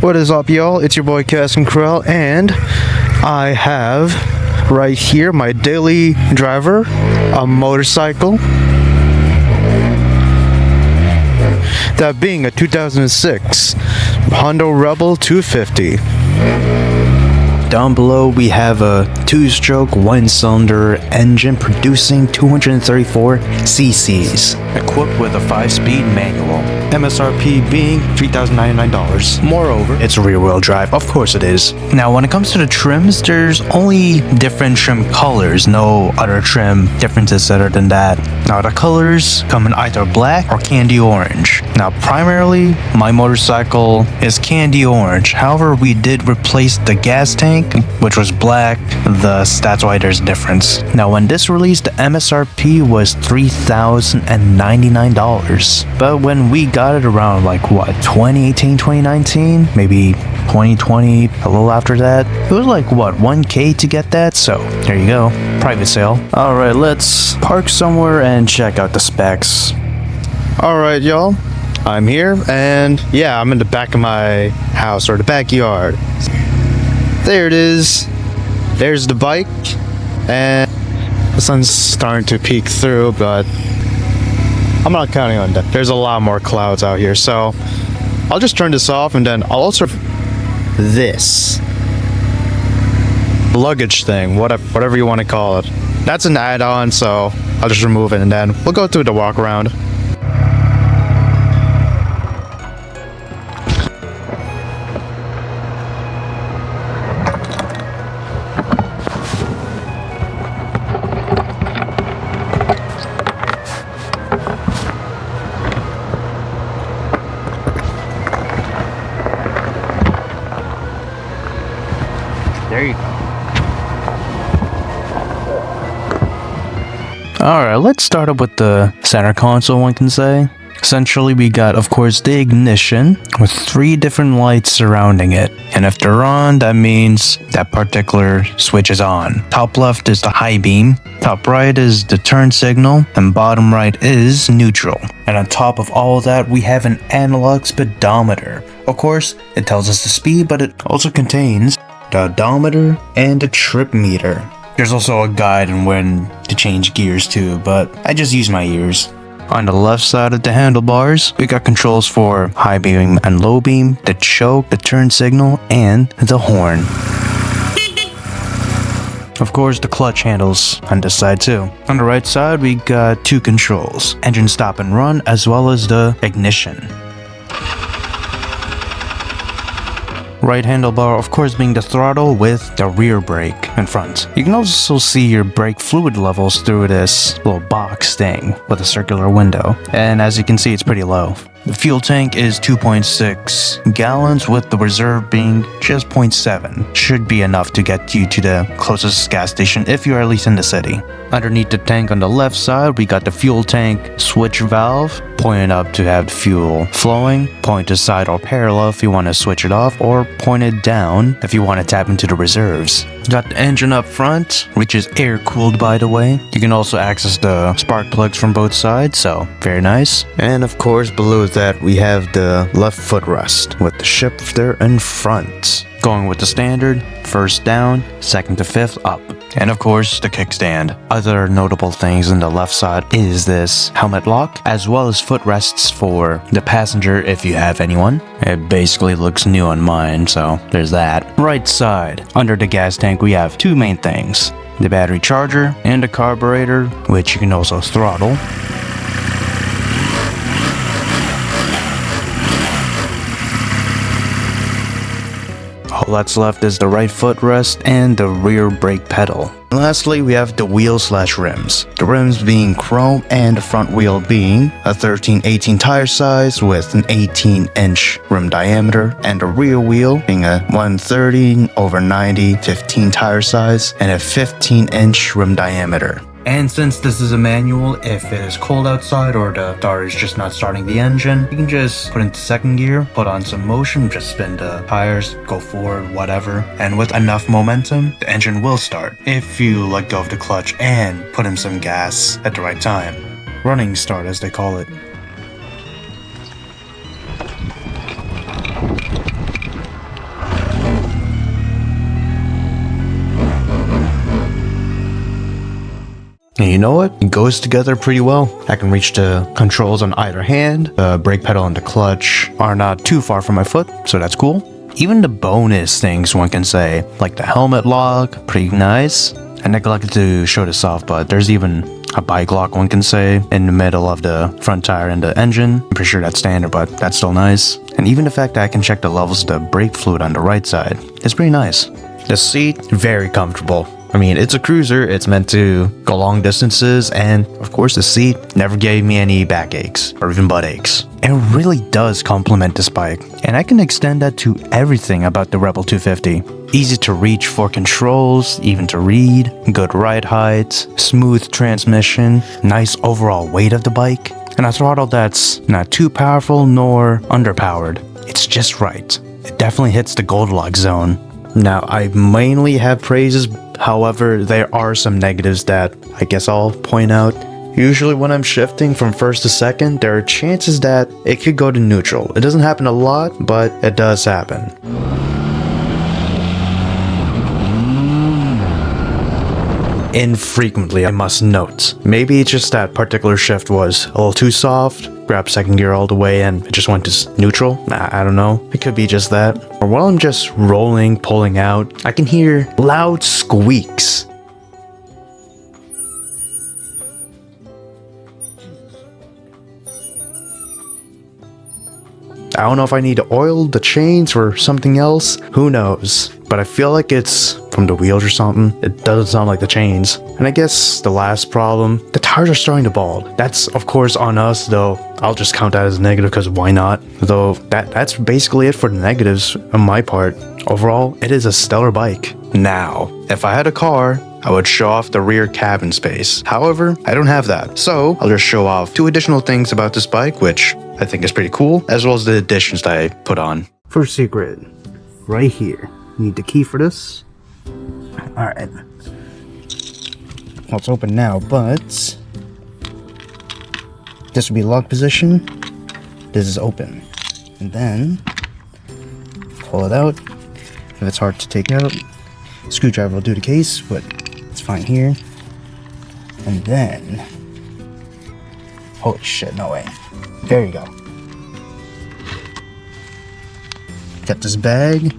What is up, y'all? It's your boy Kasinal, and I have right here my daily driver, a motorcycle. That being a 2006 Honda Rebel 250. Down below we have a 2-stroke 1-cylinder engine producing 234 cc's, equipped with a 5-speed manual. MSRP being $3,099. Moreover, it's rear-wheel drive, of course it is. Now when it comes to the trims, there's only different trim colors, no other trim differences other than that. Now the colors come in either black or candy orange. Now primarily, my motorcycle is candy orange, however we did replace the gas tank, which was black, thus that's why there's a difference. Now when this released, the MSRP was $3,099, but when we got it around like what, 2018, 2019, maybe 2020, a little after that, it was like what, $1K to get that. So there you go, private sale. All right, let's park somewhere and check out the specs. All right, y'all, I'm here, and yeah, I'm in the back of my house, or the backyard. There it is. There's the bike, and the sun's starting to peek through, but I'm not counting on that. There's a lot more clouds out here, so I'll just turn this off, and then I'll also this luggage thing, whatever you want to call it. That's an add-on, so I'll just remove it, and then we'll go through the walk around. There you go. Alright, let's start up with the center console, one can say. Essentially, we got, of course, the ignition with 3 different lights surrounding it. And if they're on, that means that particular switch is on. Top left is the high beam, top right is the turn signal, and bottom right is neutral. And on top of all of that, we have an analog speedometer. Of course, it tells us the speed, but it also contains the odometer and the trip meter. There's also a guide on when to change gears too, but I just use my ears. On the left side of the handlebars, we got controls for high beam and low beam, the choke, the turn signal, and the horn. Of course, the clutch handles on this side too. On the right side, we got 2 controls, engine stop and run, as well as the ignition. Right handlebar, of course, being the throttle with the rear brake in front. You can also see your brake fluid levels through this little box thing with a circular window. And as you can see, it's pretty low. The fuel tank is 2.6 gallons, with the reserve being just 0.7. Should be enough to get you to the closest gas station if you're at least in the city. Underneath the tank on the left side, we got the fuel tank switch valve, pointed up to have the fuel flowing, point to side or parallel if you want to switch it off, or pointed down if you want to tap into the reserves. Got the engine up front, which is air cooled, by the way. You can also access the spark plugs from both sides, so very nice. And of course, below that we have the left footrest with the shifter in front. Going with the standard, first down, second to fifth up. And of course, the kickstand. Other notable things on the left side is this helmet lock, as well as footrests for the passenger if you have anyone. It basically looks new on mine, so there's that. Right side, under the gas tank, we have 2 main things: the battery charger and the carburetor, which you can also throttle. All that's left is the right footrest and the rear brake pedal. And lastly, we have the wheels/rims. The rims being chrome and the front wheel being a 13/18 tire size with an 18-inch rim diameter, and the rear wheel being a 130/90 15 tire size and a 15-inch rim diameter. And since this is a manual, if it is cold outside or the starter is just not starting the engine, you can just put into second gear, put on some motion, just spin the tires, go forward, whatever. And with enough momentum, the engine will start, if you let go of the clutch and put in some gas at the right time. Running start, as they call it. And you know what? It goes together pretty well. I can reach the controls on either hand. The brake pedal and the clutch are not too far from my foot, so that's cool. Even the bonus things one can say, like the helmet lock, pretty nice. I neglected to show this off, but there's even a bike lock one can say in the middle of the front tire and the engine. I'm pretty sure that's standard, but that's still nice. And even the fact that I can check the levels of the brake fluid on the right side is pretty nice. The seat, very comfortable. I mean, it's a cruiser, it's meant to go long distances, and of course the seat never gave me any backaches or even butt aches. It really does complement this bike, and I can extend that to everything about the Rebel 250. Easy to reach for controls, even to read, good ride height, smooth transmission, nice overall weight of the bike, and a throttle that's not too powerful nor underpowered. It's just right. It definitely hits the Goldilocks zone. Now, I mainly have praises, however, there are some negatives that I guess I'll point out. Usually when I'm shifting from first to second, there are chances that it could go to neutral. It doesn't happen a lot, but it does happen. Infrequently, I must note. Maybe it's just that particular shift was a little too soft, grabbed second gear all the way and it just went to neutral. I don't know. It could be just that. Or while I'm just rolling, pulling out, I can hear loud squeaks. I don't know if I need to oil the chains or something else. Who knows? But I feel like it's from the wheels or something. It doesn't sound like the chains. And I guess the last problem, the tires are starting to bald. That's of course on us, though. I'll just count that as a negative because why not? Though that's basically it for the negatives on my part. Overall, it is a stellar bike. Now, if I had a car, I would show off the rear cabin space. However, I don't have that. So I'll just show off 2 additional things about this bike, which I think is pretty cool, as well as the additions that I put on. First secret, right here. Need the key for this. Alright. Well, it's open now, but this will be lock position. This is open. And then pull it out. If it's hard to take out, screwdriver will do the case, but it's fine here. And then, holy shit, no way. There you go. Got this bag.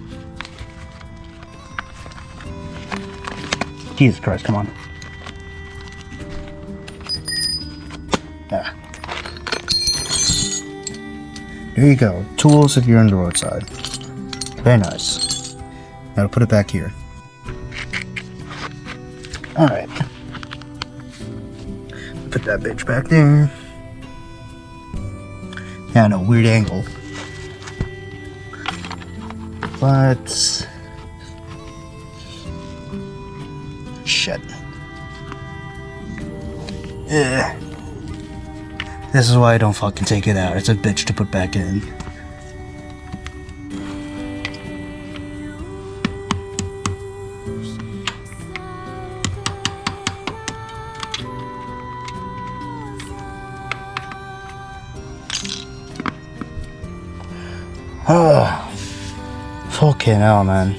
Jesus Christ, come on. Yeah. There you go. Tools if you're on the roadside. Very nice. Now to put it back here. Alright. Put that bitch back there. Yeah, no, weird angle. But shit. Yeah. This is why I don't fucking take it out. It's a bitch to put back in. Fucking hell, man.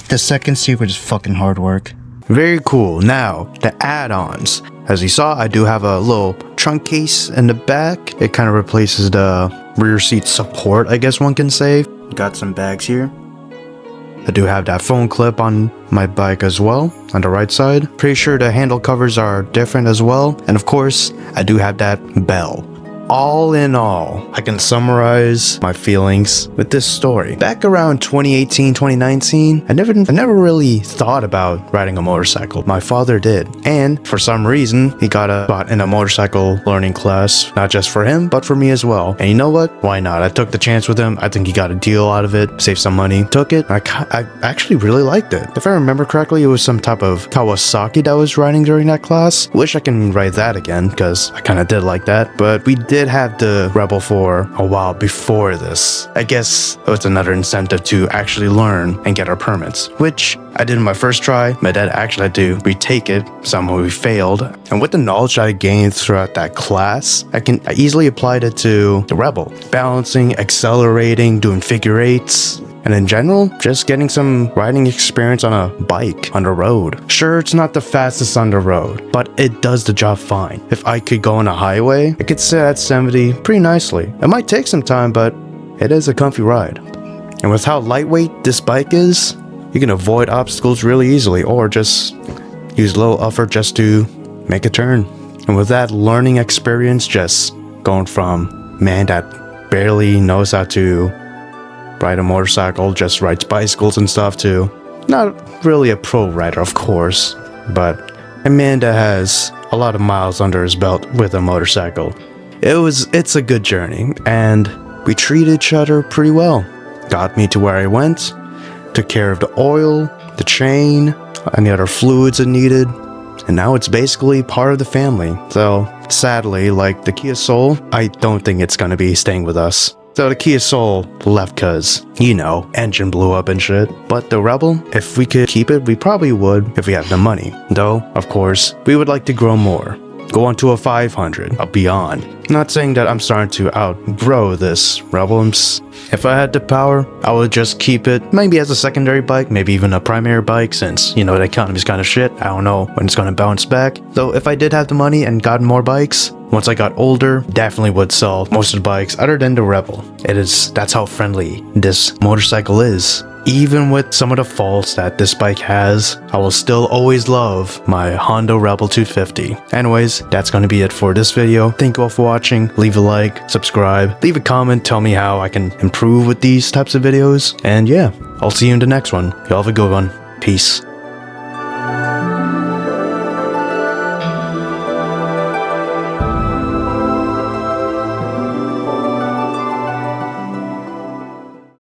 The second secret is fucking hard work. Very cool. Now, the add-ons. As you saw, I do have a little trunk case in the back. It kind of replaces the rear seat support, I guess one can say. Got some bags here. I do have that phone clip on my bike as well, on the right side. Pretty sure the handle covers are different as well. And of course, I do have that bell. All in all, I can summarize my feelings with this story. Back around 2018, 2019, I never really thought about riding a motorcycle. My father did. And for some reason, he got a spot in a motorcycle learning class, not just for him, but for me as well. And you know what? Why not? I took the chance with him. I think he got a deal out of it, saved some money, took it. I actually really liked it. If I remember correctly, it was some type of Kawasaki that was riding during that class. Wish I can ride that again, because I kind of did like that. But we did have the Rebel for a while before this. I guess it was another incentive to actually learn and get our permits, which I did in my first try. My dad actually had to retake it. Somehow we failed. And with the knowledge that I gained throughout that class, I easily applied it to the Rebel. Balancing, accelerating, doing figure eights. And in general, just getting some riding experience on a bike on the road. Sure, it's not the fastest on the road, but it does the job fine. If I could go on a highway, it could sit at 70 pretty nicely. It might take some time, but it is a comfy ride. And with how lightweight this bike is, you can avoid obstacles really easily, or just use a little effort just to make a turn. And with that learning experience, just going from man that barely knows how to ride a motorcycle, just rides bicycles and stuff, to not really a pro rider, of course, but a man that has a lot of miles under his belt with a motorcycle. It's a good journey, and we treated each other pretty well. Got me to where I went, took care of the oil, the chain, any other fluids it needed, and now it's basically part of the family. So sadly, like the Kia Soul, I don't think it's gonna be staying with us. So the Kia Soul left cause, you know, engine blew up and shit. But the Rebel, if we could keep it, we probably would if we had the money. Though, of course, we would like to grow more. Go on to a 500, a beyond. Not saying that I'm starting to outgrow this Rebel. If I had the power, I would just keep it maybe as a secondary bike, maybe even a primary bike, since, you know, the economy's kind of shit. I don't know when it's gonna bounce back. Though if I did have the money and got more bikes, once I got older, definitely would sell most of the bikes other than the Rebel. That's how friendly this motorcycle is. Even with some of the faults that this bike has, I will still always love my Honda Rebel 250. Anyways, that's gonna be it for this video. Thank you all for watching. Leave a like, subscribe, leave a comment, tell me how I can improve with these types of videos. And yeah, I'll see you in the next one. Y'all have a good one. Peace.